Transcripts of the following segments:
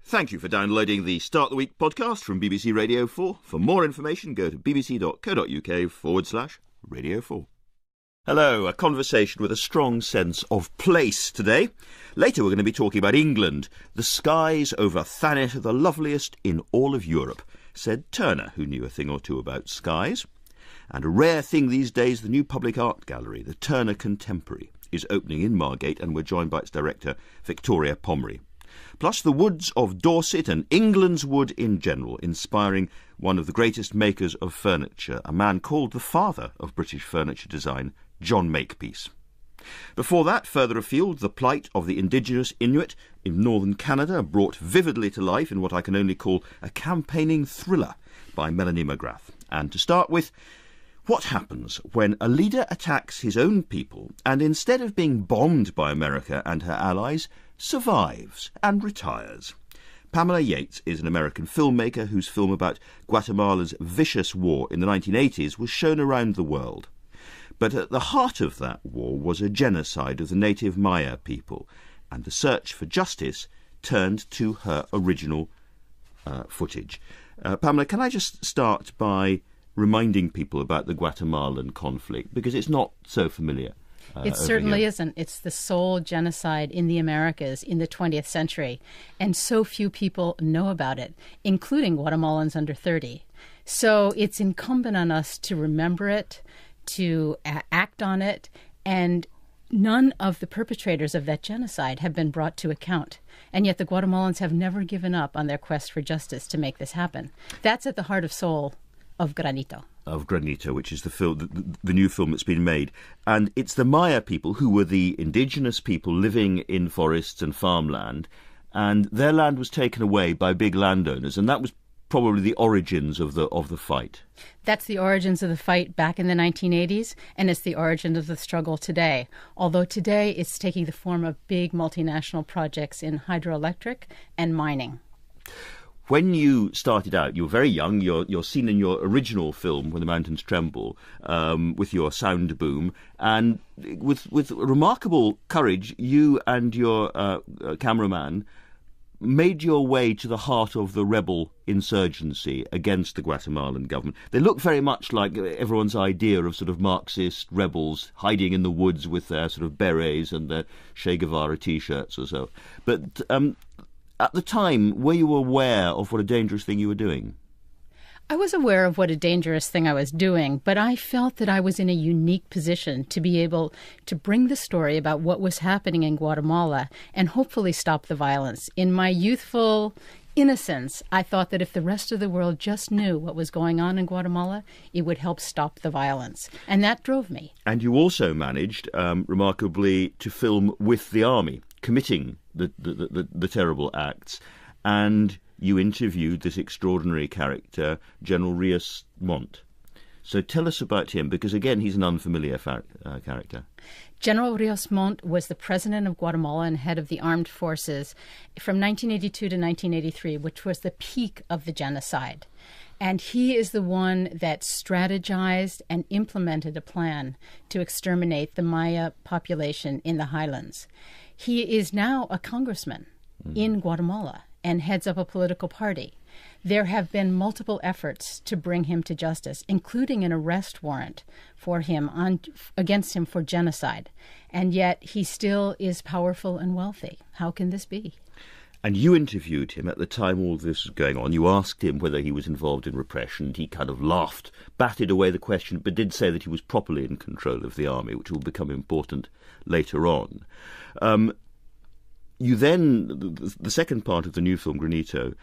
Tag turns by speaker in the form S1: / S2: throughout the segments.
S1: Thank you for downloading the Start the Week podcast from BBC Radio 4. For more information, go to bbc.co.uk/Radio 4. Hello, a conversation with a strong sense of place today. Later we're going to be talking about England. The skies over Thanet are the loveliest in all of Europe, said Turner, who knew a thing or two about skies. And a rare thing these days, the new public art gallery, the Turner Contemporary, is opening in Margate, and we're joined by its director, Victoria Pomery. Plus the woods of Dorset and England's wood in general, inspiring one of the greatest makers of furniture, a man called the father of British furniture design, John Makepeace. Before that, further afield, the plight of the indigenous Inuit in northern Canada, brought vividly to life in what I can only call a campaigning thriller by Melanie McGrath. And to start with, what happens when a leader attacks his own people and instead of being bombed by America and her allies, survives and retires? Pamela Yates is an American filmmaker whose film about Guatemala's vicious war in the 1980s was shown around the world. But at the heart of that war was a genocide of the native Maya people, and the search for justice turned to her original footage. Pamela, can I just start by reminding people about the Guatemalan conflict, because it's not so familiar.
S2: It certainly isn't. It's the sole genocide in the Americas in the 20th century, and so few people know about it, including Guatemalans under 30. So it's incumbent on us to remember it, to act on it, and none of the perpetrators of that genocide have been brought to account. And yet the Guatemalans have never given up on their quest for justice to make this happen. That's at the heart of soul of Granito. Of
S1: Granito, which is the new film that's been made. And it's the Maya people who were the indigenous people living in forests and farmland, and their land was taken away by big landowners, and that was probably the origins of the fight.
S2: That's the origins of the fight back in the 1980s, and it's the origin of the struggle today. Although today it's taking the form of big multinational projects in hydroelectric and mining.
S1: When you started out, you were very young. You're seen in your original film, When the Mountains Tremble, with your sound boom. And with remarkable courage, you and your cameraman made your way to the heart of the rebel insurgency against the Guatemalan government. They look very much like everyone's idea of sort of Marxist rebels hiding in the woods with their sort of berets and their Che Guevara T-shirts or so. But at the time, were you aware of what a dangerous thing you were doing?
S2: I was aware of what a dangerous thing I was doing, but I felt that I was in a unique position to be able to bring the story about what was happening in Guatemala and hopefully stop the violence. In my youthful innocence, I thought that if the rest of the world just knew what was going on in Guatemala, it would help stop the violence. And that drove me. And
S1: you also managed, remarkably, to film with the army, committing the terrible acts, and you interviewed this extraordinary character, General Rios Montt. So tell us about him, because again, he's an unfamiliar character.
S2: General Rios Montt was the president of Guatemala and head of the armed forces from 1982 to 1983, which was the peak of the genocide. And he is the one that strategized and implemented a plan to exterminate the Maya population in the highlands. He is now a congressman in Guatemala and heads up a political party. There have been multiple efforts to bring him to justice, including an arrest warrant for him against him for genocide. And yet he still is powerful and wealthy. How can this be?
S1: And you interviewed him at the time all this was going on. You asked him whether he was involved in repression. He kind of laughed, batted away the question, but did say that he was properly in control of the army, which will become important later on. You then, the second part of the new film, Granito,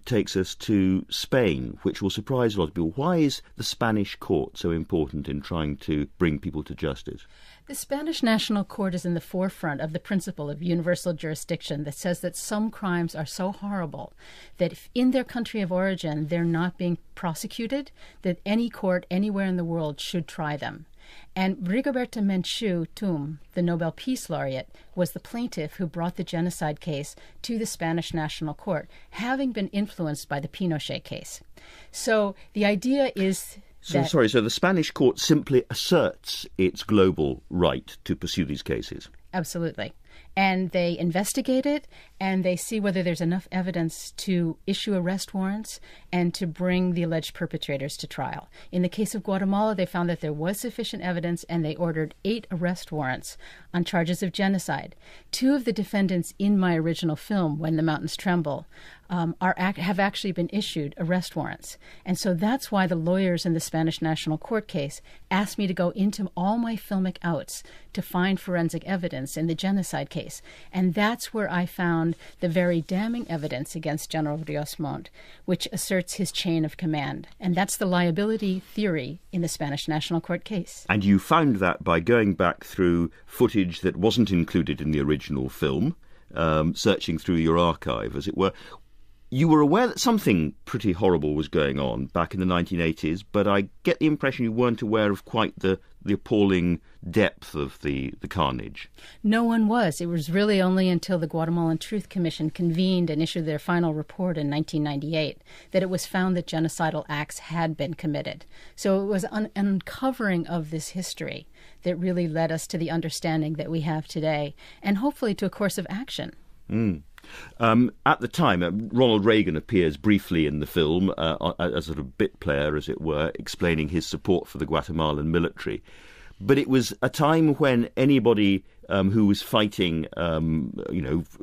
S1: takes us to Spain, which will surprise a lot of people. Why is the Spanish court so important in trying to bring people to justice?
S2: The Spanish National Court is in the forefront of the principle of universal jurisdiction that says that some crimes are so horrible that if in their country of origin they're not being prosecuted, that any court anywhere in the world should try them. And Rigoberta Menchú Tum, the Nobel Peace Laureate, was the plaintiff who brought the genocide case to the Spanish National Court, having been influenced by the Pinochet case. So the idea is
S1: So the Spanish court simply asserts its global right to pursue these cases?
S2: Absolutely. and they investigate it, and they see whether there's enough evidence to issue arrest warrants and to bring the alleged perpetrators to trial. In the case of Guatemala, they found that there was sufficient evidence, and they ordered 8 arrest warrants on charges of genocide. 2 of the defendants in my original film, When the Mountains Tremble, have actually been issued arrest warrants. And so that's why the lawyers in the Spanish National Court case asked me to go into all my filmic outs to find forensic evidence in the genocide case. And that's where I found the very damning evidence against General Rios Montt, which asserts his chain of command. And that's the liability theory in the Spanish National Court case.
S1: And you found that by going back through footage that wasn't included in the original film, searching through your archive, as it were. You were aware that something pretty horrible was going on back in the 1980s, but I get the impression you weren't aware of quite the appalling depth of the carnage.
S2: No one was. It was really only until the Guatemalan Truth Commission convened and issued their final report in 1998 that it was found that genocidal acts had been committed. So it was an uncovering of this history that really led us to the understanding that we have today, and hopefully to a course of action.
S1: At the time, Ronald Reagan appears briefly in the film as a sort of bit player, as it were, explaining his support for the Guatemalan military. But it was a time when anybody who was fighting,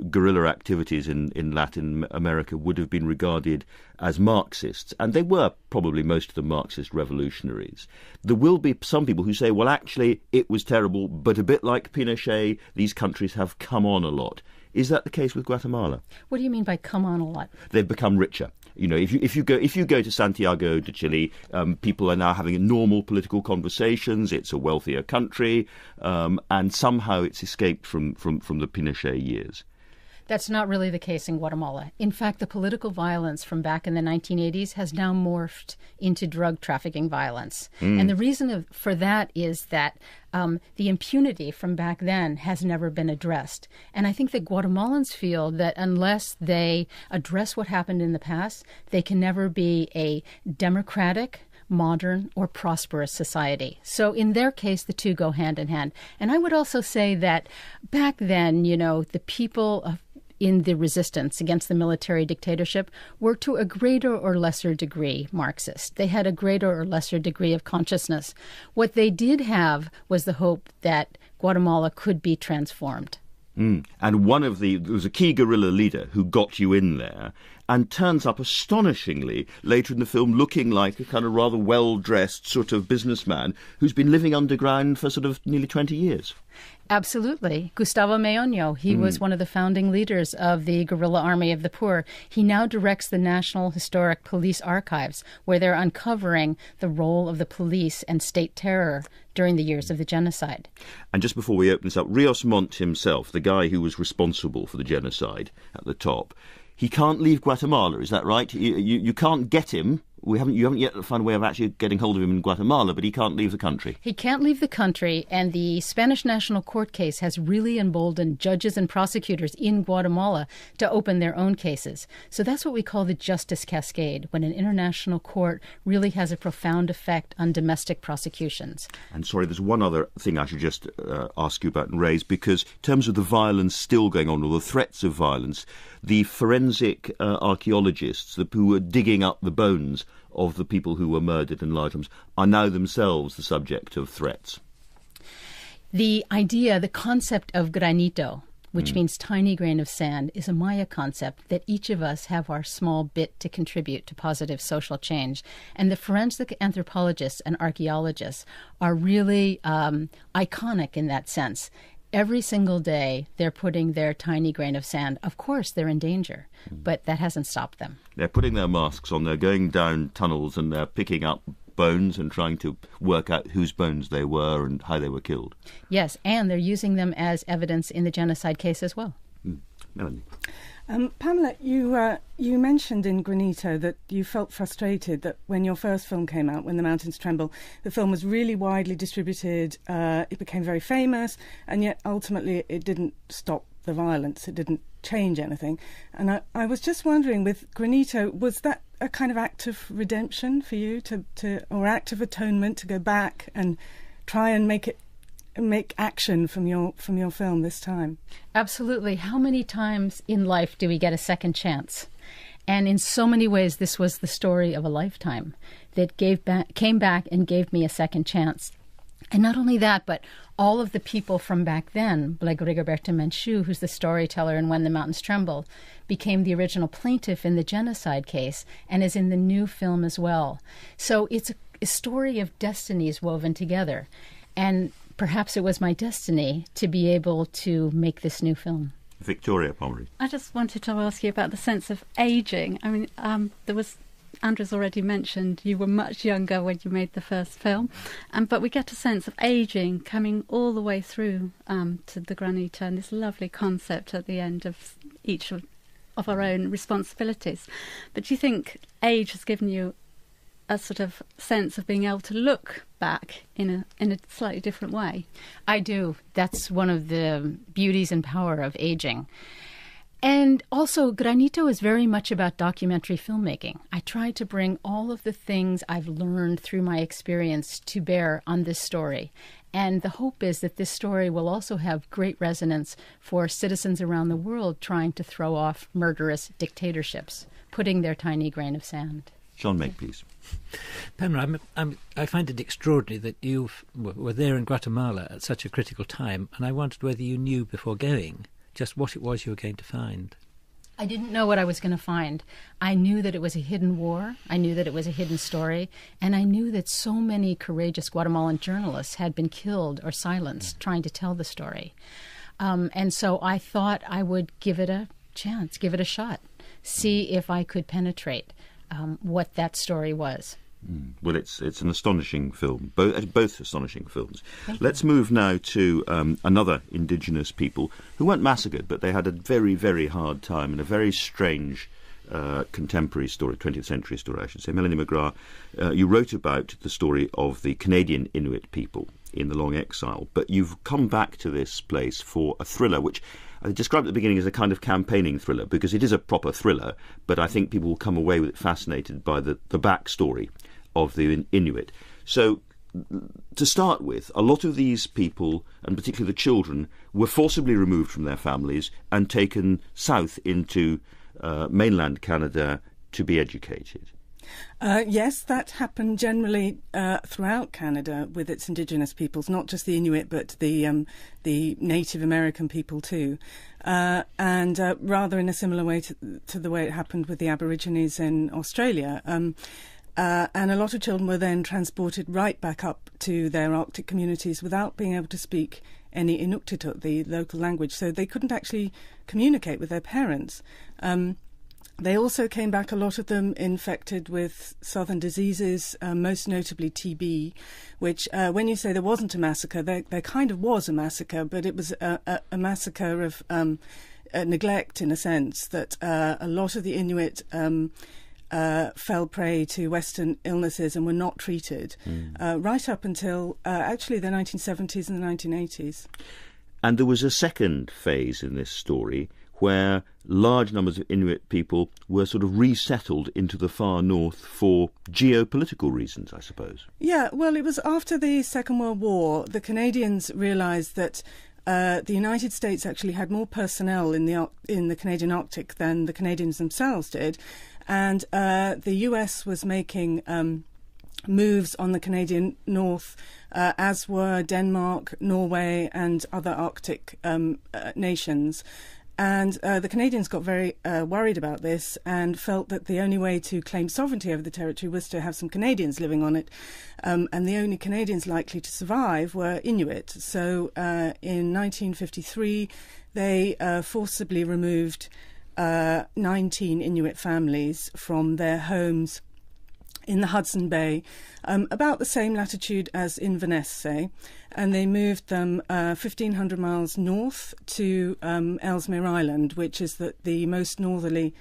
S1: guerrilla activities in Latin America would have been regarded as Marxists, and they were probably most of the Marxist revolutionaries. There will be some people who say, well, actually, it was terrible, but a bit like Pinochet, these countries have come on a lot. Is that the case with Guatemala?
S2: What do you mean by come on a lot?
S1: They've become richer. You know, if you go to Santiago de Chile, people are now having normal political conversations. It's a wealthier country, and somehow it's escaped from the Pinochet years.
S2: That's not really the case in Guatemala. In fact, the political violence from back in the 1980s has now morphed into drug trafficking violence. And the reason for that is that the impunity from back then has never been addressed. And I think that Guatemalans feel that unless they address what happened in the past, they can never be a democratic, modern, or prosperous society. So in their case, the two go hand in hand. And I would also say that back then, the people in the resistance against the military dictatorship were to a greater or lesser degree Marxist. They had a greater or lesser degree of consciousness. What they did have was the hope that Guatemala could be transformed.
S1: And there was a key guerrilla leader who got you in there and turns up astonishingly later in the film looking like a kind of rather well-dressed sort of businessman who's been living underground for sort of nearly 20 years.
S2: Absolutely. Gustavo Meoño, he was one of the founding leaders of the Guerrilla Army of the Poor. He now directs the National Historic Police Archives, where they're uncovering the role of the police and state terror during the years of the genocide. And
S1: just before we open this up, Rios Montt himself, the guy who was responsible for the genocide at the top, he can't leave Guatemala, is that right? You can't get him. You haven't yet found a way of actually getting hold of him in Guatemala, but he can't leave the country.
S2: He can't leave the country, and the Spanish National Court case has really emboldened judges and prosecutors in Guatemala to open their own cases. So that's what we call the justice cascade, when an international court really has a profound effect on domestic prosecutions.
S1: And sorry, there's one other thing I should just ask you about and raise, because in terms of the violence still going on, or the threats of violence, the forensic archaeologists who were digging up the bones of the people who were murdered in large numbers are now themselves the subject of threats.
S2: The concept of granito, which means tiny grain of sand, is a Maya concept that each of us have our small bit to contribute to positive social change. And the forensic anthropologists and archaeologists are really iconic in that sense. Every single day, they're putting their tiny grain of sand. Of course, they're in danger, but that hasn't stopped them.
S1: They're putting their masks on, they're going down tunnels, and they're picking up bones and trying to work out whose bones they were and how they were killed.
S2: Yes, and they're using them as evidence in the genocide case as well.
S1: Melanie.
S3: Pamela, you mentioned in Granito that you felt frustrated that when your first film came out, When the Mountains Tremble, the film was really widely distributed, it became very famous, and yet ultimately it didn't stop the violence, it didn't change anything. And I was just wondering, with Granito, was that a kind of act of redemption for you, or act of atonement, to go back and try and make it make action from your film this time?
S2: Absolutely. How many times in life do we get a second chance? And in so many ways, this was the story of a lifetime that came back and gave me a second chance. And not only that, but all of the people from back then, like Rigoberta Menchú, who's the storyteller in When the Mountains Tremble, became the original plaintiff in the genocide case and is in the new film as well. So it's a story of destinies woven together. And perhaps it was my destiny to be able to make this new film.
S1: Victoria Pomery.
S4: I just wanted to ask you about the sense of ageing. I mean, Andrew's already mentioned you were much younger when you made the first film, but we get a sense of ageing coming all the way through to the Granito, and this lovely concept at the end of each of our own responsibilities. But do you think age has given you a sort of sense of being able to look back in a slightly different way?
S2: I do. That's one of the beauties and power of aging. And also, Granito is very much about documentary filmmaking. I try to bring all of the things I've learned through my experience to bear on this story. And the hope is that this story will also have great resonance for citizens around the world trying to throw off murderous dictatorships, putting their tiny grain of sand.
S1: John Makepeace.
S5: Pamela, I find it extraordinary that you were there in Guatemala at such a critical time, and I wondered whether you knew before going just what it was you were going to find.
S2: I didn't know what I was going to find. I knew that it was a hidden war. I knew that it was a hidden story. And I knew that so many courageous Guatemalan journalists had been killed or silenced trying to tell the story. And so I thought I would give it a chance, give it a shot, see if I could penetrate what that story was.
S1: Well, it's an astonishing film, both astonishing films. Let's move now to another indigenous people who weren't massacred, but they had a very, very hard time in a very strange contemporary story, 20th century story, I should say. Melanie McGrath, you wrote about the story of the Canadian Inuit people in the long exile, but you've come back to this place for a thriller, which I described at the beginning as a kind of campaigning thriller, because it is a proper thriller, but I think people will come away with it fascinated by the backstory of the Inuit. So, to start with, a lot of these people, and particularly the children, were forcibly removed from their families and taken south into mainland Canada to be educated.
S3: Yes, that happened generally throughout Canada with its indigenous peoples, not just the Inuit, but the Native American people too, and rather in a similar way to the way it happened with the Aborigines in Australia. And a lot of children were then transported right back up to their Arctic communities without being able to speak any Inuktitut, the local language, so they couldn't actually communicate with their parents. They also came back, a lot of them infected with southern diseases, most notably TB, which when you say there wasn't a massacre, there kind of was a massacre, but it was a massacre of neglect, in a sense, that a lot of the Inuit fell prey to Western illnesses and were not treated right up until actually the 1970s and the 1980s.
S1: And there was a second phase in this story where large numbers of Inuit people were sort of resettled into the far north for geopolitical reasons, I suppose. Yeah,
S3: well, it was after the Second World War. The Canadians realised that the United States actually had more personnel in the Canadian Arctic than the Canadians themselves did, and the US was making moves on the Canadian North, as were Denmark, Norway, and other Arctic nations. And the Canadians got very worried about this and felt that the only way to claim sovereignty over the territory was to have some Canadians living on it. And the only Canadians likely to survive were Inuit. So in 1953, they forcibly removed 19 Inuit families from their homes in the Hudson Bay, about the same latitude as Inverness, say, and they moved them 1,500 miles north to Ellesmere Island, which is the most northerly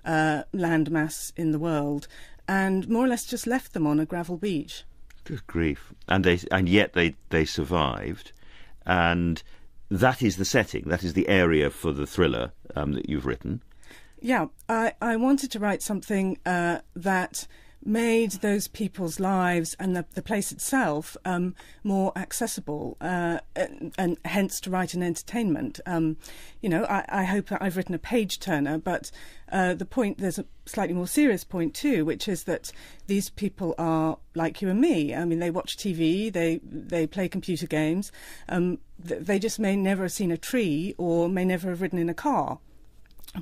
S3: landmass in the world, and more or less just left them on a gravel beach.
S1: Good grief. And yet they survived, and that is the setting, that is the area for the thriller that you've written.
S3: Yeah, I wanted to write something that made those people's lives and the place itself more accessible, and hence to write an entertainment. I hope that I've written a page-turner, but there's a slightly more serious point too, which is that these people are like you and me. I mean, they watch TV, they play computer games, they just may never have seen a tree or may never have ridden in a car.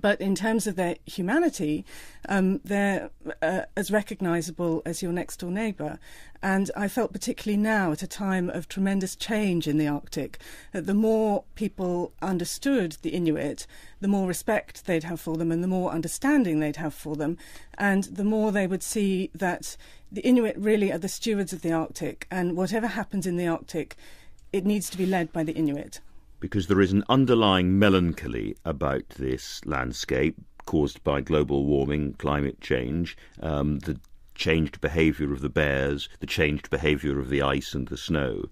S3: But in terms of their humanity, they're as recognisable as your next-door neighbour. And I felt particularly now, at a time of tremendous change in the Arctic, that the more people understood the Inuit, the more respect they'd have for them and the more understanding they'd have for them, and the more they would see that the Inuit really are the stewards of the Arctic, and whatever happens in the Arctic, it needs to be led by the Inuit.
S1: Because there is an underlying melancholy about this landscape caused by global warming, climate change, the changed behaviour of the bears, the changed behaviour of the ice and the snow,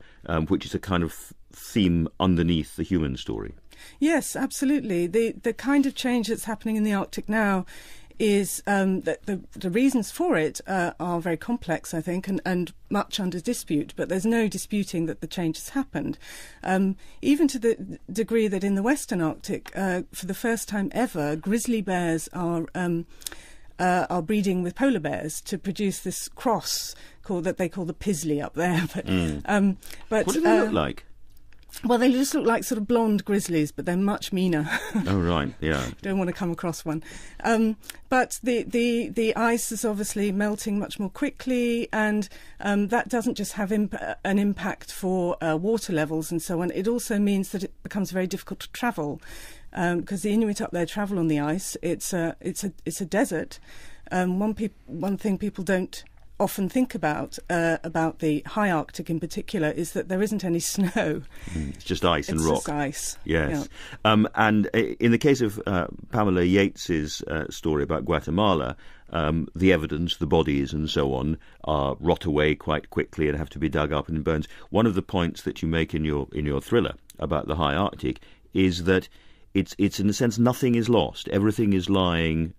S1: which is a kind of theme underneath the human story.
S3: Yes, absolutely. The kind of change that's happening in the Arctic now is that the reasons for it are very complex, I think, and much under dispute, but there's no disputing that the change has happened. Even to the degree that in the Western Arctic, for the first time ever, grizzly bears are breeding with polar bears to produce this cross that they call the Pisley up there. But
S1: what do they look like?
S3: Well, they just look like sort of blonde grizzlies, but they're much meaner.
S1: Oh, right, yeah.
S3: Don't want to come across one. But the ice is obviously melting much more quickly, and that doesn't just have an impact for water levels and so on. It also means that it becomes very difficult to travel, because the Inuit up there travel on the ice. It's a desert. One thing people don't often think about the high Arctic in particular is that there isn't any snow.
S1: It's just ice and rock.
S3: It's just ice.
S1: Yes. Yeah. And in the case of Pamela Yates's story about Guatemala, the evidence, the bodies and so on, rot away quite quickly and have to be dug up and burned. One of the points that you make in your thriller about the high Arctic is that it's in a sense nothing is lost. Everything is lying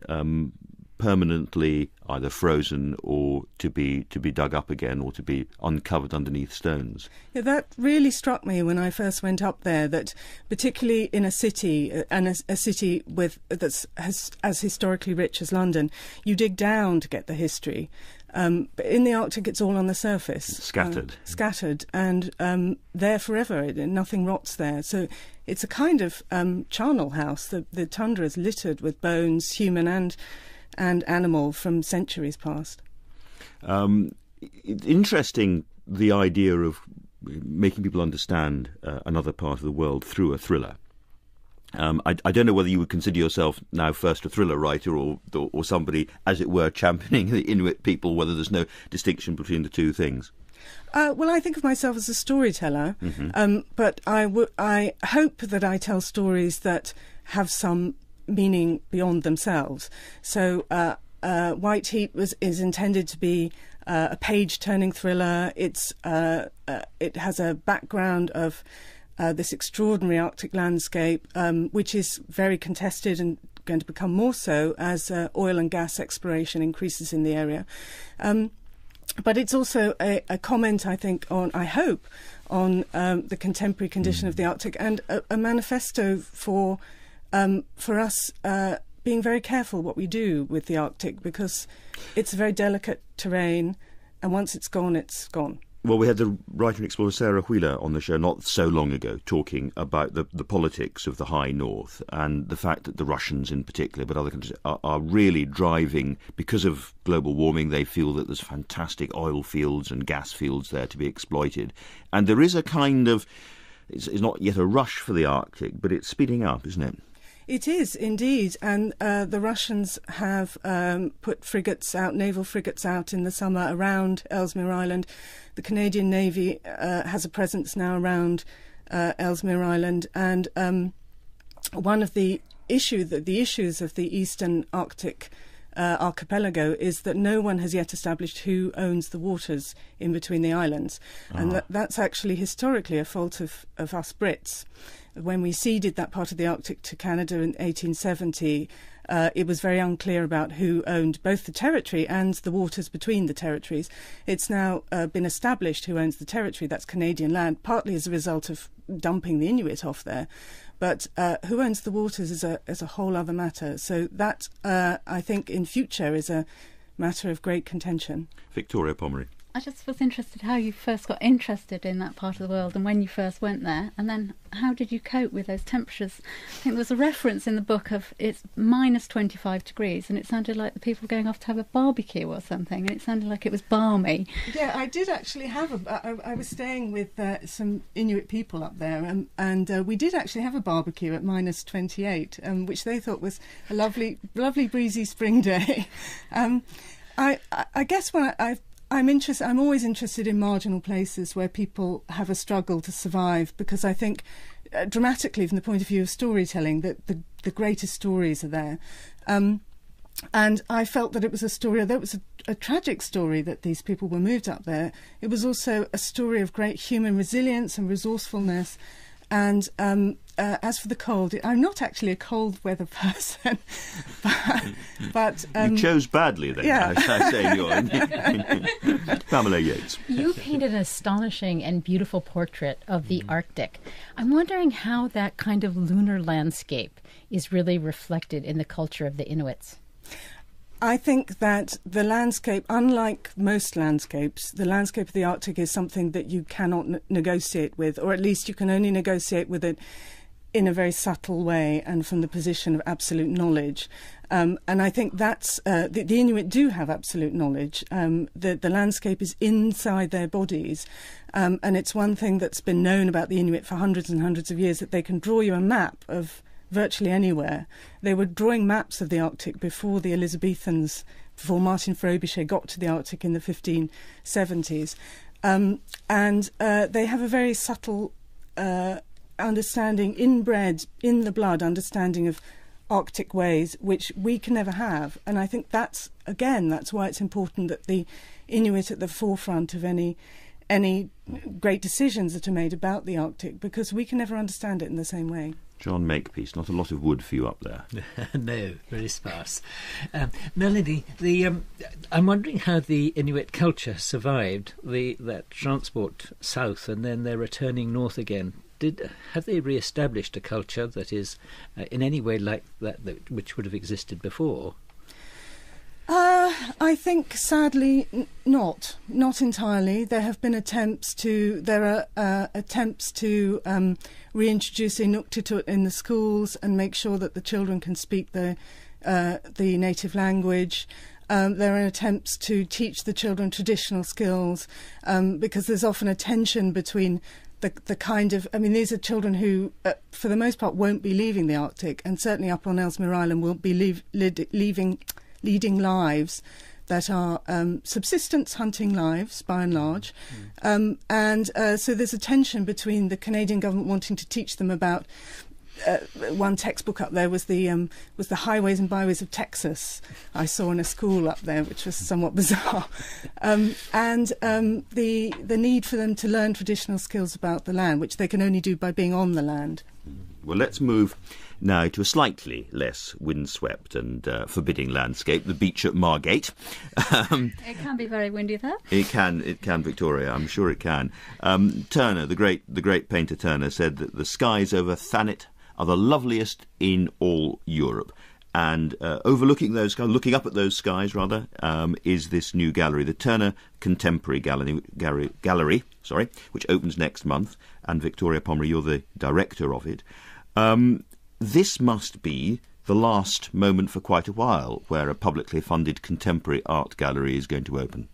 S1: permanently either frozen or to be dug up again or to be uncovered underneath stones.
S3: Yeah, that really struck me when I first went up there, that particularly in a city, and a city that's as historically rich as London, you dig down to get the history. But in the Arctic, it's all on the surface. Scattered, and there forever. Nothing rots there. So it's a kind of charnel house. The tundra is littered with bones, human and animal, from centuries past.
S1: Interesting, the idea of making people understand another part of the world through a thriller. I don't know whether you would consider yourself now first a thriller writer or somebody, as it were, championing the Inuit people, whether there's no distinction between the two things.
S3: Well, I think of myself as a storyteller, but I hope that I tell stories that have some meaning beyond themselves. So White Heat is intended to be a page-turning thriller. It has a background of this extraordinary Arctic landscape, which is very contested and going to become more so as oil and gas exploration increases in the area. But it's also a comment, I think, I hope, on the contemporary condition of the Arctic, and a manifesto for us being very careful what we do with the Arctic, because it's a very delicate terrain, and once it's gone, it's gone.
S1: Well, we had the writer and explorer Sarah Wheeler on the show not so long ago talking about the politics of the high north and the fact that the Russians in particular, but other countries, are really driving, because of global warming, they feel that there's fantastic oil fields and gas fields there to be exploited. And there is a kind of, it's not yet a rush for the Arctic, but it's speeding up, isn't it?
S3: It is, indeed, and the Russians have put naval frigates out in the summer around Ellesmere Island. The Canadian Navy has a presence now around Ellesmere Island, and one of the issues of the Eastern Arctic archipelago is that no one has yet established who owns the waters in between the islands, and that's actually historically a fault of us Brits. when we ceded that part of the Arctic to Canada in 1870, it was very unclear about who owned both the territory and the waters between the territories. It's now been established who owns the territory. That's Canadian land, partly as a result of dumping the Inuit off there. But who owns the waters is a whole other matter. So that, I think, in future is a matter of great contention.
S1: Victoria Pomery.
S4: I just was interested how you first got interested in that part of the world and when you first went there, and then how did you cope with those temperatures? I think there was a reference in the book of it's minus 25 degrees, and it sounded like the people were going off to have a barbecue or something, and it sounded like it was balmy.
S3: Yeah, I did actually have I was staying with some Inuit people up there, and we did actually have a barbecue at minus 28, which they thought was a lovely breezy spring day. I guess when I'm always interested in marginal places where people have a struggle to survive, because I think dramatically, from the point of view of storytelling, that the greatest stories are there. And I felt that it was a tragic story that these people were moved up there. It was also a story of great human resilience and resourcefulness. And as for the cold, I'm not actually a cold weather person, but
S1: you chose badly then.
S3: Yeah.
S1: I say you're Pamela Yates.
S2: You painted an astonishing and beautiful portrait of the Arctic. I'm wondering how that kind of lunar landscape is really reflected in the culture of the Inuits.
S3: I think that the landscape, unlike most landscapes, the landscape of the Arctic is something that you cannot negotiate with, or at least you can only negotiate with it in a very subtle way and from the position of absolute knowledge. And I think that's the Inuit do have absolute knowledge. The landscape is inside their bodies. And it's one thing that's been known about the Inuit for hundreds and hundreds of years, that they can draw you a map of virtually anywhere. They were drawing maps of the Arctic before the Elizabethans, before Martin Frobisher got to the Arctic in the 1570s. And they have a very subtle understanding, inbred, in the blood, understanding of Arctic ways, which we can never have. And I think that's why it's important that the Inuit at the forefront of any great decisions that are made about the Arctic, because we can never understand it in the same way.
S1: John Makepeace, not a lot of wood for you up there.
S5: No, very sparse. Melanie, I'm wondering how the Inuit culture survived that transport south and then they're returning north again. Have they re-established a culture that is in any way like that which would have existed before?
S3: I think, sadly, not entirely. There have been attempts to reintroduce Inuktitut in the schools and make sure that the children can speak the native language. There are attempts to teach the children traditional skills, because there's often a tension between the kind of... I mean, these are children who, for the most part, won't be leaving the Arctic, and certainly up on Ellesmere Island won't be leading lives that are subsistence hunting lives, by and large. So there's a tension between the Canadian government wanting to teach them about... one textbook up there was the highways and byways of Texas I saw in a school up there, which was somewhat bizarre, and the need for them to learn traditional skills about the land, which they can only do by being on the land.
S1: Well, let's move now to a slightly less windswept and forbidding landscape, the beach at Margate.
S4: It can be very windy there.
S1: It can, Victoria. I'm sure it can. Turner, the great painter Turner, said that the skies over Thanet are the loveliest in all Europe. And looking up at those skies, is this new gallery, the Turner Contemporary Gallery, which opens next month. And Victoria Pomery, you're the director of it. This must be the last moment for quite a while where a publicly funded contemporary art gallery is going to open.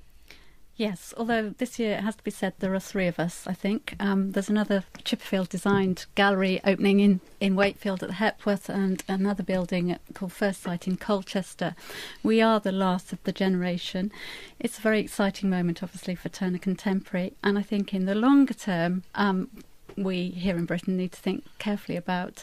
S4: Yes, although this year, it has to be said, there are three of us, I think. There's another Chipperfield-designed gallery opening in Wakefield at the Hepworth, and another building called First Sight in Colchester. We are the last of the generation. It's a very exciting moment, obviously, for Turner Contemporary, and I think in the longer term... we here in Britain need to think carefully about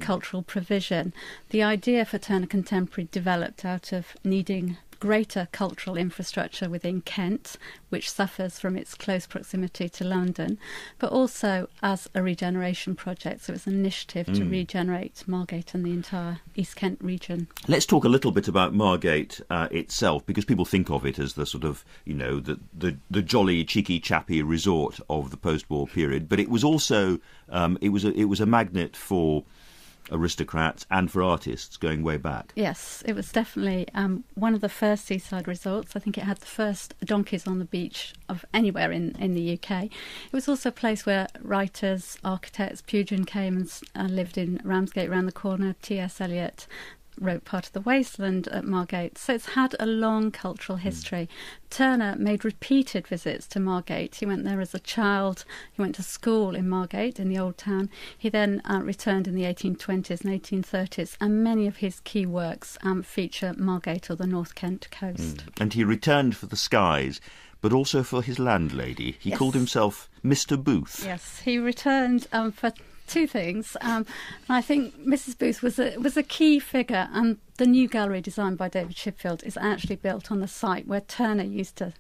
S4: cultural provision. The idea for Turner Contemporary developed out of needing greater cultural infrastructure within Kent, which suffers from its close proximity to London, but also as a regeneration project. So it's an initiative to regenerate Margate and the entire East Kent region.
S1: Let's talk a little bit about Margate itself, because people think of it as the sort of, the jolly, cheeky, chappy resort of the post-war period. But it was also it was a magnet for aristocrats and for artists going way back.
S4: Yes, it was definitely one of the first seaside resorts. I think it had the first donkeys on the beach of anywhere in the UK. It was also a place where writers, architects, Pugin came and lived in Ramsgate round the corner. T.S. Eliot wrote part of The Wasteland at Margate. So it's had a long cultural history. Turner made repeated visits to Margate. He went there as a child. He went to school in Margate, in the old town. He then returned in the 1820s and 1830s, and many of his key works feature Margate or the North Kent coast.
S1: And he returned for the skies, but also for his landlady. He called himself Mr. Booth.
S4: Yes, he returned for two things. I think Mrs. Booth was a key figure, and the new gallery designed by David Shipfield is actually built on the site where Turner used to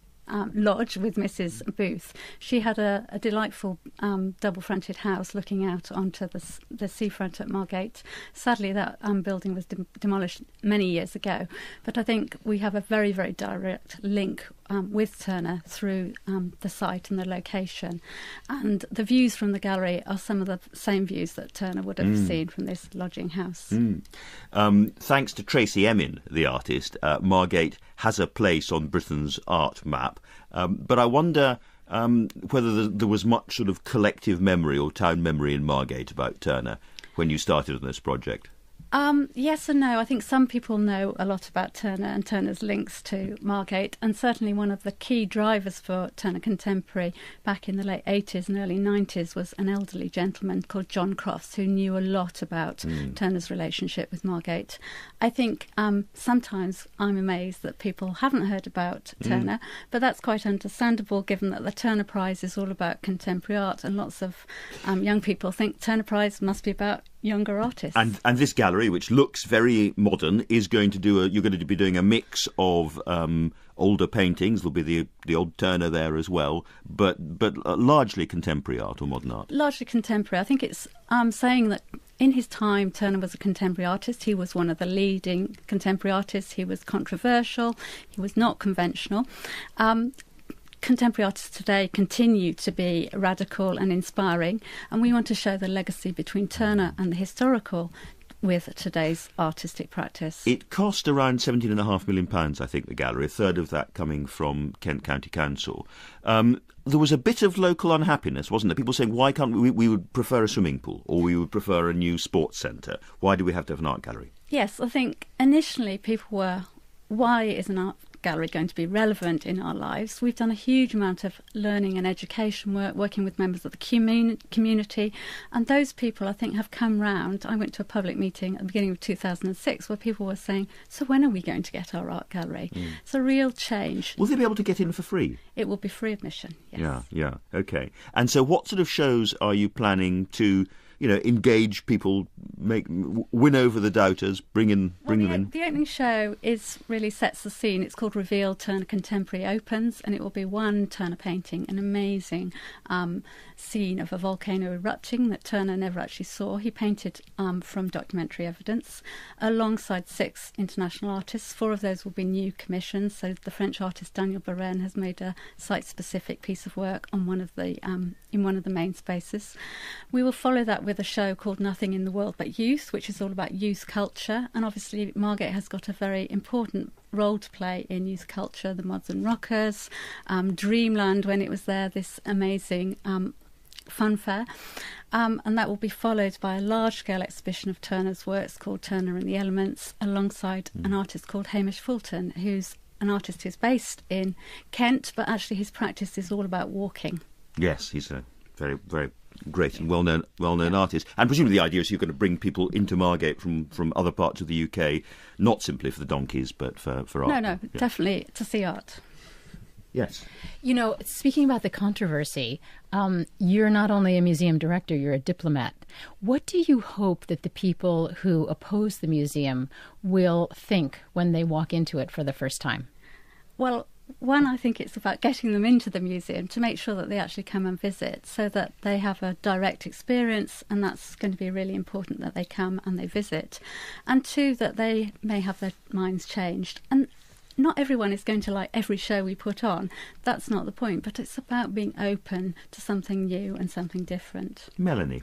S4: lodge with Mrs. Booth. She had a delightful double-fronted house looking out onto the seafront at Margate. Sadly, that building was demolished many years ago, but I think we have a very, very direct link with Turner through the site and the location. And the views from the gallery are some of the same views that Turner would have seen from this lodging house.
S1: Thanks to Tracy Emin, the artist, Margate has a place on Britain's art map. But I wonder whether there was much sort of collective memory or town memory in Margate about Turner when you started on this project.
S4: Yes and no. I think some people know a lot about Turner and Turner's links to Margate, and certainly one of the key drivers for Turner Contemporary back in the late 80s and early 90s was an elderly gentleman called John Crofts, who knew a lot about Turner's relationship with Margate. I think sometimes I'm amazed that people haven't heard about Turner, but that's quite understandable given that the Turner Prize is all about contemporary art, and lots of young people think Turner Prize must be about younger artists.
S1: And this gallery, which looks very modern, is going to you're going to be doing a mix of older paintings. There'll be the old Turner there as well, but largely contemporary art or modern art.
S4: Largely contemporary. I think it's saying that in his time, Turner was a contemporary artist. He was one of the leading contemporary artists. He was controversial. He was not conventional. Contemporary artists today continue to be radical and inspiring, and we want to show the legacy between Turner and the historical with today's artistic practice. It
S1: cost around £17.5 million, I think, the gallery, a third of that coming from Kent County Council. There was a bit of local unhappiness, wasn't there? People saying, why can't we would prefer a swimming pool, or we would prefer a new sports centre. Why do we have to have an art gallery?
S4: Yes, I think initially people were, why is an art gallery going to be relevant in our lives? We've done a huge amount of learning and education work, working with members of the community, and those people, I think, have come round. I went to a public meeting at the beginning of 2006 where people were saying, so when are we going to get our art gallery? It's a real change.
S1: Will they be able to get in for free?
S4: It will be free admission, yes.
S1: Yeah, okay. And so what sort of shows are you planning to engage people, win over the doubters, bring them in?
S4: The opening show really sets the scene. It's called Reveal Turner Contemporary Opens, and it will be one Turner painting, an amazing scene of a volcano erupting that Turner never actually saw. He painted from documentary evidence, alongside 6 international artists. 4 of those will be new commissions. So the French artist Daniel Barren has made a site-specific piece of work on one of the in one of the main spaces. We will follow that with a show called Nothing in the World But Youth, which is all about youth culture, and obviously Margate has got a very important role to play in youth culture. The Mods and Rockers, Dreamland, when it was there, this amazing fun fair, and that will be followed by a large-scale exhibition of Turner's works called Turner and the Elements, alongside an artist called Hamish Fulton, who's an artist who's based in Kent, but actually his practice is all about walking.
S1: Yes, he's a very, very great and well-known artist. And presumably the idea is you're going to bring people into Margate from other parts of the UK, not simply for the donkeys, but for art.
S4: No, definitely to see art.
S1: Yes.
S2: You know, speaking about the controversy, you're not only a museum director, you're a diplomat. What do you hope that the people who oppose the museum will think when they walk into it for the first time?
S4: Well, one, I think it's about getting them into the museum to make sure that they actually come and visit so that they have a direct experience, and that's going to be really important that they come and they visit. And two, that they may have their minds changed. And not everyone is going to like every show we put on. That's not the point, but it's about being open to something new and something different.
S1: Melanie.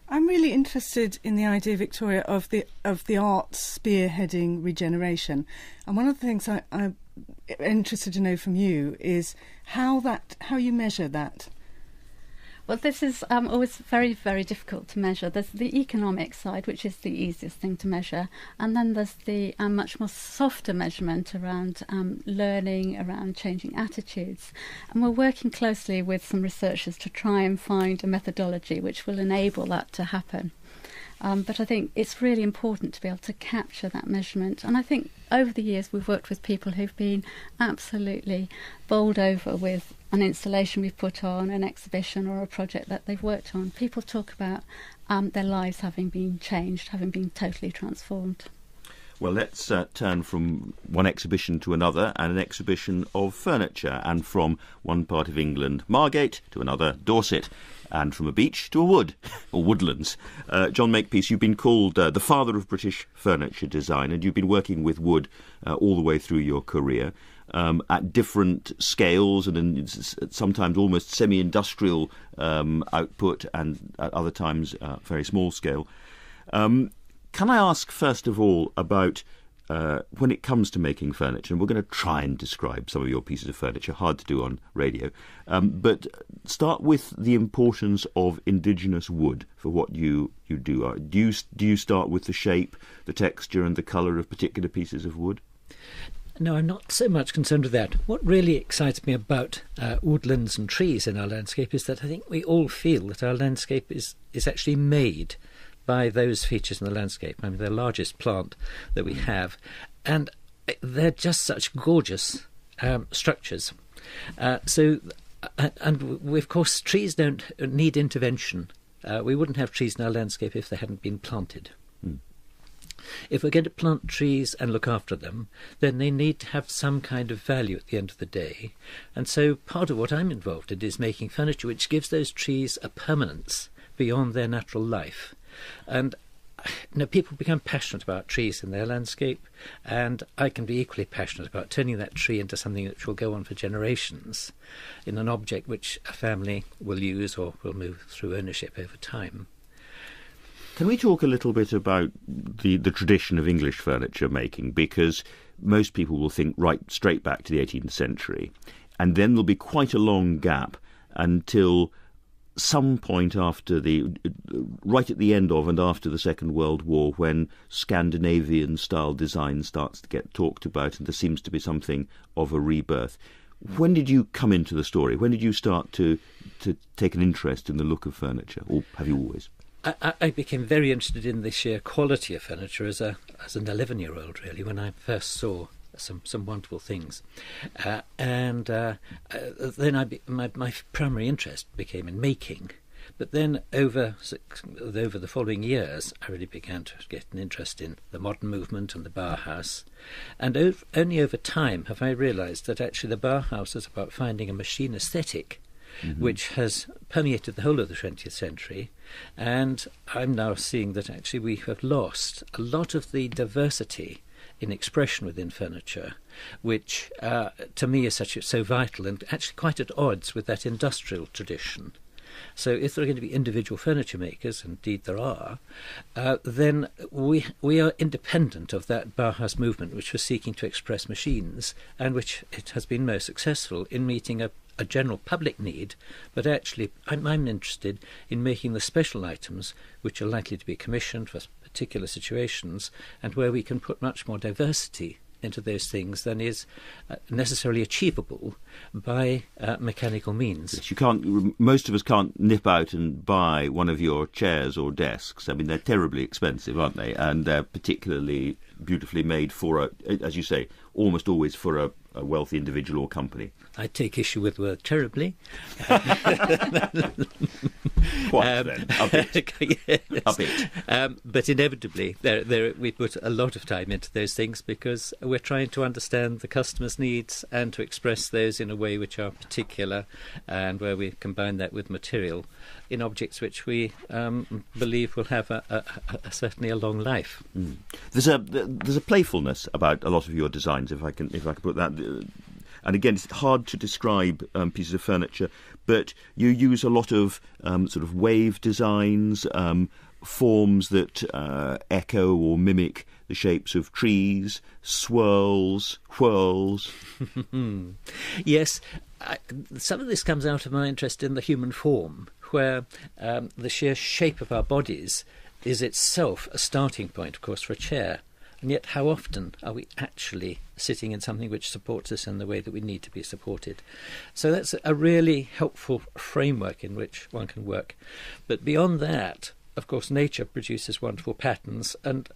S3: I'm really interested in the idea, Victoria, of the arts spearheading regeneration. And one of the things I'm interested to know from you is how you measure that.
S4: Well, this is always very, very difficult to measure. There's the economic side, which is the easiest thing to measure, and then there's the much more softer measurement around learning, around changing attitudes. And we're working closely with some researchers to try and find a methodology which will enable that to happen. But I think it's really important to be able to capture that measurement. And I think over the years we've worked with people who've been absolutely bowled over with an installation we've put on, an exhibition or a project that they've worked on. People talk about their lives having been changed, having been totally transformed.
S1: Well, let's turn from one exhibition to another, and an exhibition of furniture, and from one part of England, Margate, to another, Dorset, and from a beach to a wood, or woodlands. John Makepeace, you've been called the father of British furniture design, and you've been working with wood all the way through your career, at different scales and in sometimes almost semi-industrial output, and at other times very small scale. Can I ask, first of all, about when it comes to making furniture, and we're going to try and describe some of your pieces of furniture, hard to do on radio, but start with the importance of indigenous wood for what you do. Do you start with the shape, the texture and the colour of particular pieces of wood?
S5: No, I'm not so much concerned with that. What really excites me about woodlands and trees in our landscape is that I think we all feel that our landscape is actually made by those features in the landscape. I mean, they're the largest plant that we have, and they're just such gorgeous structures. And we, of course, trees don't need intervention. We wouldn't have trees in our landscape if they hadn't been planted. If we're going to plant trees and look after them, then they need to have some kind of value at the end of the day. And so part of what I'm involved in is making furniture which gives those trees a permanence beyond their natural life. And people become passionate about trees in their landscape, and I can be equally passionate about turning that tree into something which will go on for generations, in an object which a family will use or will move through ownership over time.
S1: Can we talk a little bit about the tradition of English furniture making? Because most people will think right straight back to the 18th century, and then there'll be quite a long gap until some point after right at the end of and after the Second World War, when Scandinavian style design starts to get talked about and there seems to be something of a rebirth. When did you come into the story? When did you start to take an interest in the look of furniture, or have you always?
S5: I became very interested in the sheer quality of furniture as an 11-year-old, really, when I first saw some wonderful things, and then my primary interest became in making. But then over the following years, I really began to get an interest in the modern movement and the Bauhaus. And only over time have I realised that actually the Bauhaus is about finding a machine aesthetic, which has permeated the whole of the 20th century. And I'm now seeing that actually we have lost a lot of the diversity in expression within furniture, which to me is so vital and actually quite at odds with that industrial tradition. So if there are going to be individual furniture makers, indeed there are, then we are independent of that Bauhaus movement, which was seeking to express machines, and which it has been most successful in meeting a general public need. But actually I'm interested in making the special items which are likely to be commissioned for particular situations, and where we can put much more diversity into those things than is necessarily achievable by mechanical means.
S1: Yes, you can't. Most of us can't nip out and buy one of your chairs or desks. I mean, they're terribly expensive, aren't they? And they're particularly beautifully made for as you say, almost always for a a wealthy individual or company?
S5: I take issue with the word terribly.
S1: Quite then. A bit.
S5: Yes.
S1: A bit.
S5: But inevitably, we put a lot of time into those things because we're trying to understand the customer's needs and to express those in a way which are particular, and where we combine that with material in objects which we believe will have certainly a long life.
S1: Mm. There's a playfulness about a lot of your designs, if I can put that. And again, it's hard to describe pieces of furniture, but you use a lot of sort of wave designs, forms that echo or mimic the shapes of trees, swirls, whirls.
S5: Yes, some of this comes out of my interest in the human form, where the sheer shape of our bodies is itself a starting point, of course, for a chair. And yet how often are we actually sitting in something which supports us in the way that we need to be supported? So that's a really helpful framework in which one can work. But beyond that, of course, nature produces wonderful patterns, and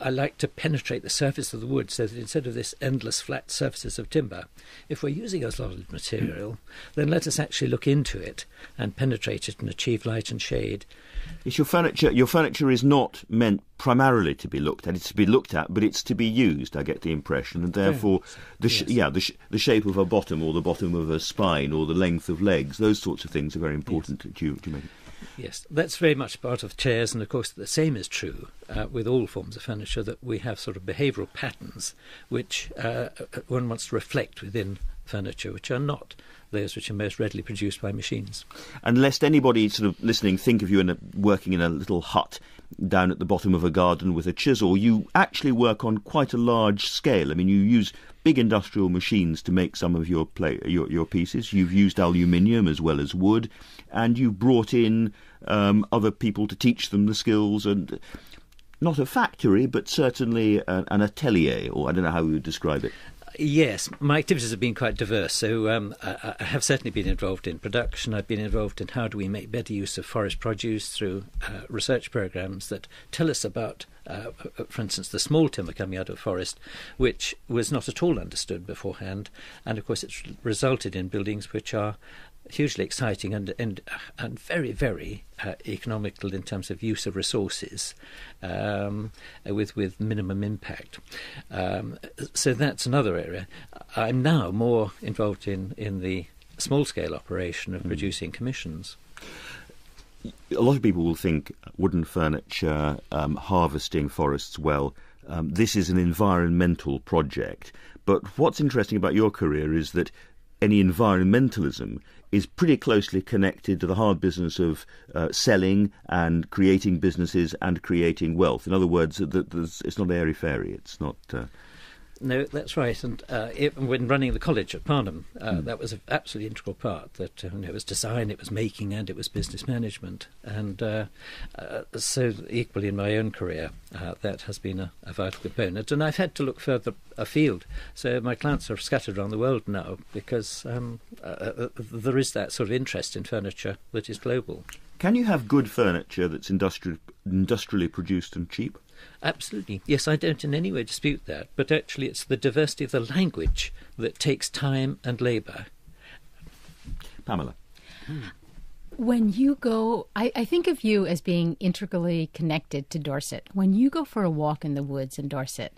S5: I like to penetrate the surface of the wood so that instead of this endless flat surfaces of timber, if we're using a solid material, then let us actually look into it and penetrate it and achieve light and shade.
S1: Yes, your furniture is not meant primarily to be looked at. It's to be looked at, but it's to be used, I get the impression, and therefore the shape of a bottom, or the bottom of a spine, or the length of legs, those sorts of things are very important to make.
S5: Yes, that's very much part of chairs, and of course the same is true with all forms of furniture, that we have sort of behavioural patterns which one wants to reflect within furniture, which are not those which are most readily produced by machines.
S1: And lest anybody sort of listening think of you working in a little hut down at the bottom of a garden with a chisel, you actually work on quite a large scale. I mean, you use big industrial machines to make some of your pieces. You've used aluminium as well as wood, and you've brought in other people to teach them the skills, and not a factory, but certainly an atelier, or I don't know how we would describe it.
S5: Yes, my activities have been quite diverse. So I have certainly been involved in production. I've been involved in how do we make better use of forest produce through research programs that tell us about, for instance, the small timber coming out of forest, which was not at all understood beforehand. And of course, it's resulted in buildings which are hugely exciting and very, very economical in terms of use of resources, with minimum impact. So that's another area. I'm now more involved in the small-scale operation of producing commissions.
S1: A lot of people will think wooden furniture, harvesting forests well. This is an environmental project. But what's interesting about your career is that any environmentalism is pretty closely connected to the hard business of selling and creating businesses and creating wealth. In other words, it's not airy-fairy. It's not...
S5: No, that's right. And when running the college at Parnham, that was an absolutely integral part. That it was design, it was making, and it was business management. And so equally in my own career, that has been a vital component. And I've had to look further afield. So my clients are scattered around the world now because there is that sort of interest in furniture that is global.
S1: Can you have good furniture that's industrially produced and cheap?
S5: Absolutely. Yes, I don't in any way dispute that, but actually it's the diversity of the language that takes time and labour.
S1: Pamela?
S2: When you go, I think of you as being integrally connected to Dorset. When you go for a walk in the woods in Dorset,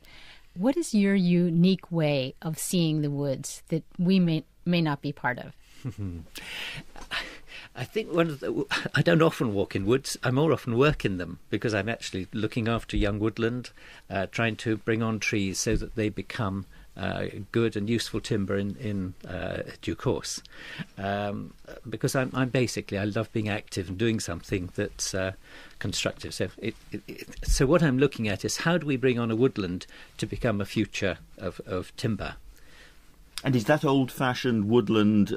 S2: what is your unique way of seeing the woods that we may not be part of?
S5: I think I don't often walk in woods. I more often work in them because I'm actually looking after young woodland, trying to bring on trees so that they become good and useful timber in due course. Because I'm basically, I love being active and doing something that's constructive. So what I'm looking at is how do we bring on a woodland to become a future of timber?
S1: And is that old-fashioned woodland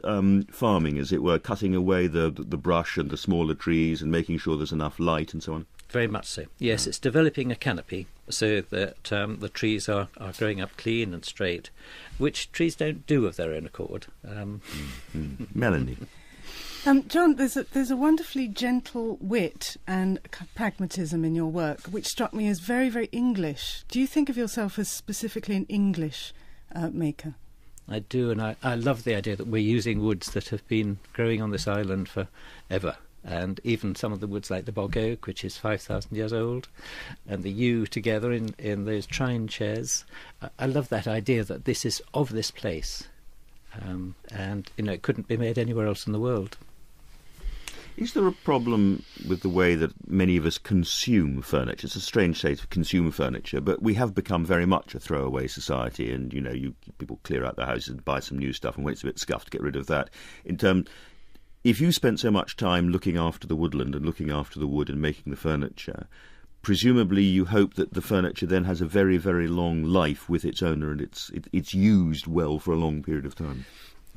S1: farming, as it were, cutting away the brush and the smaller trees and making sure there's enough light and so on?
S5: Very much so. Yes, it's developing a canopy so that the trees are growing up clean and straight, which trees don't do of their own accord.
S1: Melanie?
S3: John, there's a wonderfully gentle wit and pragmatism in your work, which struck me as very, very English. Do you think of yourself as specifically an English maker?
S5: I do, and I love the idea that we're using woods that have been growing on this island forever. And even some of the woods like the bog oak, which is 5,000 years old, and the yew together in those trine chairs. I love that idea that this is of this place, and it couldn't be made anywhere else in the world.
S1: Is there a problem with the way that many of us consume furniture? It's a strange state of consumer furniture, but we have become very much a throwaway society, and people clear out their houses and buy some new stuff, and when it's a bit scuffed, get rid of that. If you spent so much time looking after the woodland and looking after the wood and making the furniture, presumably you hope that the furniture then has a very, very long life with its owner, and it's used well for a long period of time.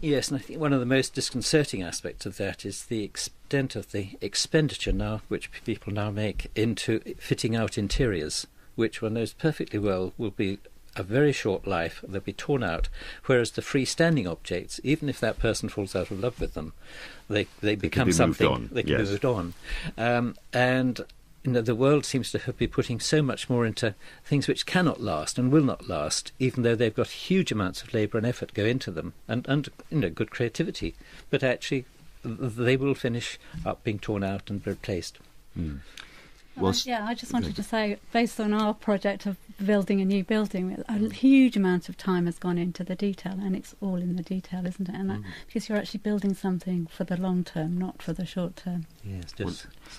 S5: Yes, and I think one of the most disconcerting aspects of that is the extent of the expenditure now, which people now make into fitting out interiors, which one knows perfectly well will be a very short life, they'll be torn out, whereas the freestanding objects, even if that person falls out of love with them, they become something, they can be moved on. And the world seems to have been putting so much more into things which cannot last and will not last, even though they've got huge amounts of labour and effort go into them, and good creativity, but actually they will finish up being torn out and replaced.
S4: Well, I just wanted to say, based on our project of building a new building, a huge amount of time has gone into the detail, and it's all in the detail, isn't it? And because you're actually building something for the long term, not for the short term.
S5: Yes,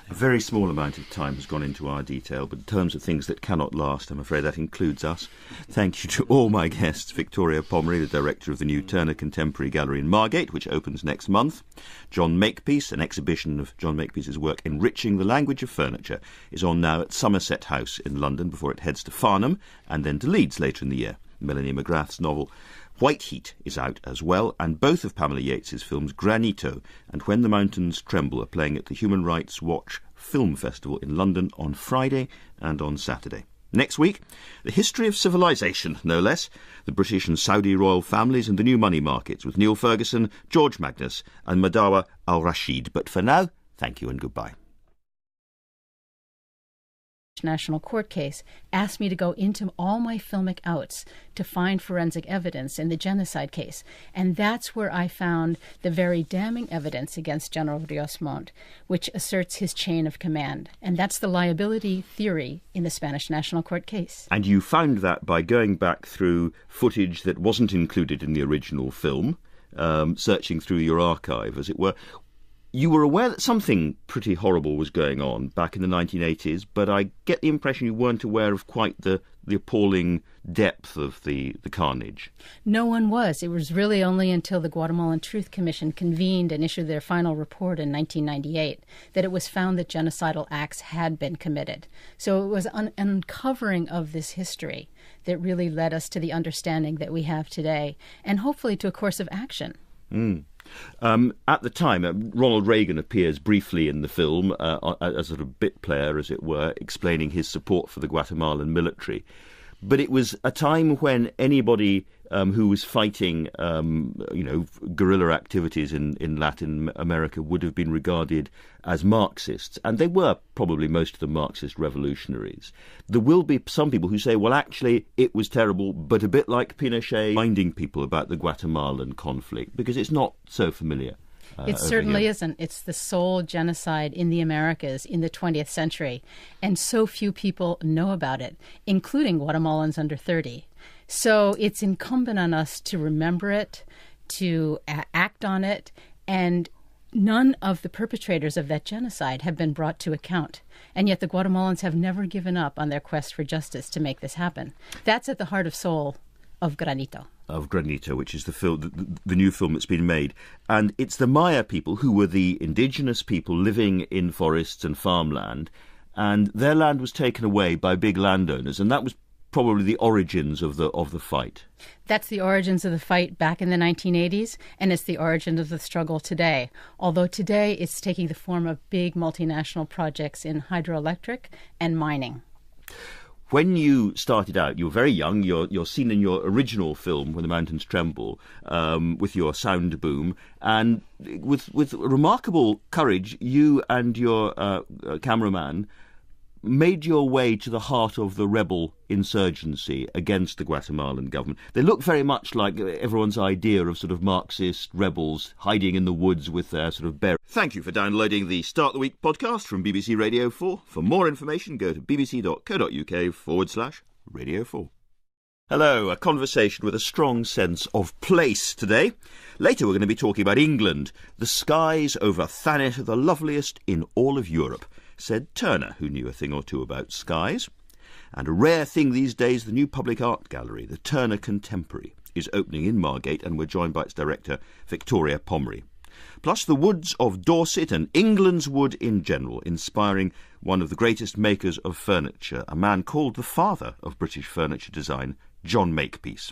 S1: a very small amount of time has gone into our detail, but in terms of things that cannot last, I'm afraid that includes us. Thank you to all my guests: Victoria Pomery, the director of the new Turner Contemporary Gallery in Margate, which opens next month; John Makepeace, an exhibition of John Makepeace's work enriching the language of furniture, is on now at Somerset House in London before it heads to Farnham and then to Leeds later in the year. Melanie McGrath's novel White Heat is out as well, and both of Pamela Yates's films Granito and When the Mountains Tremble are playing at the Human Rights Watch Film Festival in London on Friday and on Saturday. Next week, the history of civilization, no less, the British and Saudi royal families and the new money markets with Neil Ferguson, George Magnus and Madawa al-Rashid. But for now, thank you and goodbye.
S2: National Court case asked me to go into all my filmic outs to find forensic evidence in the genocide case. And that's where I found the very damning evidence against General Rios Montt, which asserts his chain of command. And that's the liability theory in the Spanish National Court case.
S1: And you found that by going back through footage that wasn't included in the original film, searching through your archive, as it were. You were aware that something pretty horrible was going on back in the 1980s, but I get the impression you weren't aware of quite the appalling depth of the carnage.
S2: No one was. It was really only until the Guatemalan Truth Commission convened and issued their final report in 1998 that it was found that genocidal acts had been committed. So it was an uncovering of this history that really led us to the understanding that we have today, and hopefully to a course of action.
S1: At the time, Ronald Reagan appears briefly in the film as a sort of bit player, as it were, explaining his support for the Guatemalan military. But it was a time when anybody who was fighting, guerrilla activities in Latin America would have been regarded as Marxists, and they were probably most of the Marxist revolutionaries. There will be some people who say, well, actually, it was terrible, but a bit like Pinochet, reminding people about the Guatemalan conflict, because it's not so familiar.
S2: It certainly isn't. It's the sole genocide in the Americas in the 20th century, and so few people know about it, including Guatemalans under 30. So it's incumbent on us to remember it, to act on it, and none of the perpetrators of that genocide have been brought to account. And yet the Guatemalans have never given up on their quest for justice to make this happen. That's at the heart of soul of Granito.
S1: Of Granito, which is the new film that's been made. And it's the Maya people who were the indigenous people living in forests and farmland, and their land was taken away by big landowners, and that was probably the origins of the fight.
S2: That's the origins of the fight back in the 1980s, and it's the origin of the struggle today. Although today it's taking the form of big multinational projects in hydroelectric and mining.
S1: When you started out, you were very young. You're seen in your original film, When the Mountains Tremble, with your sound boom. And with remarkable courage, you and your cameraman made your way to the heart of the rebel insurgency against the Guatemalan government. They look very much like everyone's idea of sort of Marxist rebels hiding in the woods with their sort of bear. Thank you for downloading the Start the Week podcast from BBC Radio 4. For more information, go to bbc.co.uk/Radio 4. Hello, a conversation with a strong sense of place today. Later we're going to be talking about England. The skies over Thanet are the loveliest in all of Europe, said Turner, who knew a thing or two about skies. And a rare thing these days, the new public art gallery, the Turner Contemporary, is opening in Margate, and we're joined by its director, Victoria Pomery. Plus the woods of Dorset and England's wood in general, inspiring one of the greatest makers of furniture, a man called the father of British furniture design, John Makepeace.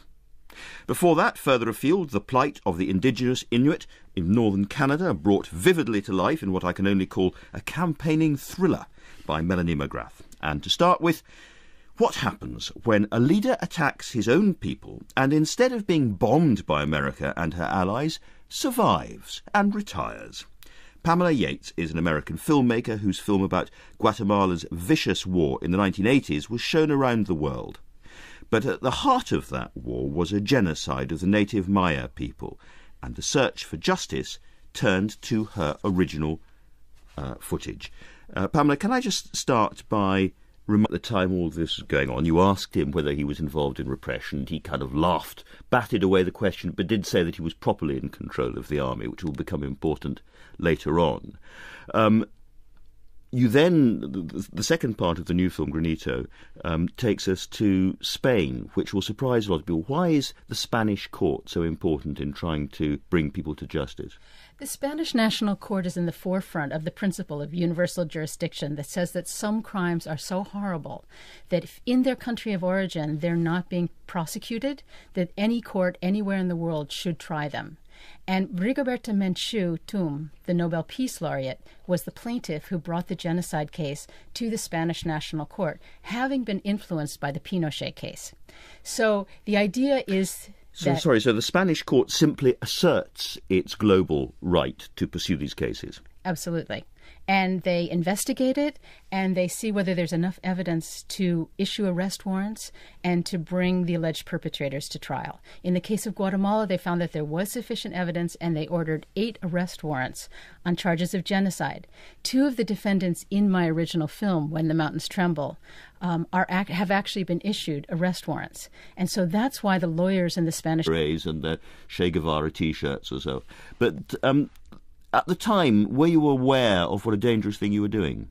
S1: Before that, further afield, the plight of the indigenous Inuit in northern Canada, brought vividly to life in what I can only call a campaigning thriller by Melanie McGrath. And to start with, what happens when a leader attacks his own people and instead of being bombed by America and her allies, survives and retires? Pamela Yates is an American filmmaker whose film about Guatemala's vicious war in the 1980s was shown around the world. But at the heart of that war was a genocide of the native Maya people, and the search for justice turned to her original footage. Pamela, can I just start by at the time all this was going on, you asked him whether he was involved in repression. He kind of laughed, batted away the question, but did say that he was properly in control of the army, which will become important later on. You then, the second part of the new film, Granito, takes us to Spain, which will surprise a lot of people. Why is the Spanish court so important in trying to bring people to justice?
S2: The Spanish National Court is in the forefront of the principle of universal jurisdiction that says that some crimes are so horrible that if in their country of origin they're not being prosecuted, that any court anywhere in the world should try them. And Rigoberta Menchú Tum, the Nobel Peace Laureate, was the plaintiff who brought the genocide case to the Spanish National Court, having been influenced by the Pinochet case. So the idea is
S1: So the Spanish court simply asserts its global right to pursue these cases?
S2: Absolutely. And they investigate it, and they see whether there's enough evidence to issue arrest warrants and to bring the alleged perpetrators to trial. In the case of Guatemala, they found that there was sufficient evidence, and they ordered 8 arrest warrants on charges of genocide. 2 of the defendants in my original film, When the Mountains Tremble, have actually been issued arrest warrants. And so that's why the lawyers in the Spanish...
S1: and the Che Guevara T-shirts or so. But at the time, were you aware of what a dangerous thing you were doing?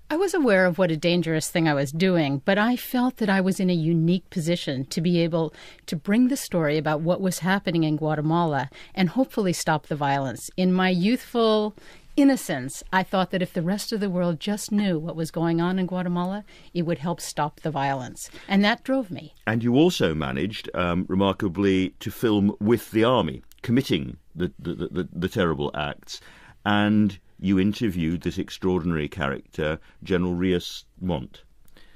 S2: I was aware of what a dangerous thing I was doing, but I felt that I was in a unique position to be able to bring the story about what was happening in Guatemala and hopefully stop the violence. In my youthful innocence, I thought that if the rest of the world just knew what was going on in Guatemala, it would help stop the violence. And that drove me. And
S1: you also managed, remarkably, to film with the army, committing the terrible acts, and you interviewed this extraordinary character, General Rios Montt.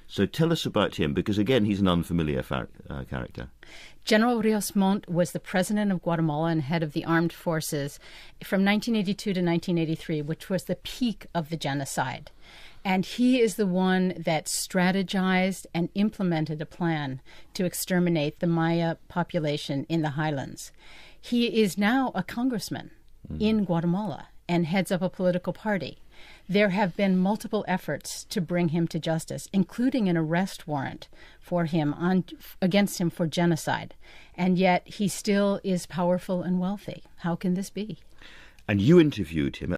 S1: So tell us about him, because again, he's an unfamiliar character.
S2: General Rios Montt was the president of Guatemala and head of the armed forces from 1982 to 1983, which was the peak of the genocide. And he is the one that strategized and implemented a plan to exterminate the Maya population in the highlands. He is now a congressman in Guatemala and heads up a political party. There have been multiple efforts to bring him to justice, including an arrest warrant for him against him for genocide. And yet he still is powerful and wealthy. How can this be?
S1: And you interviewed him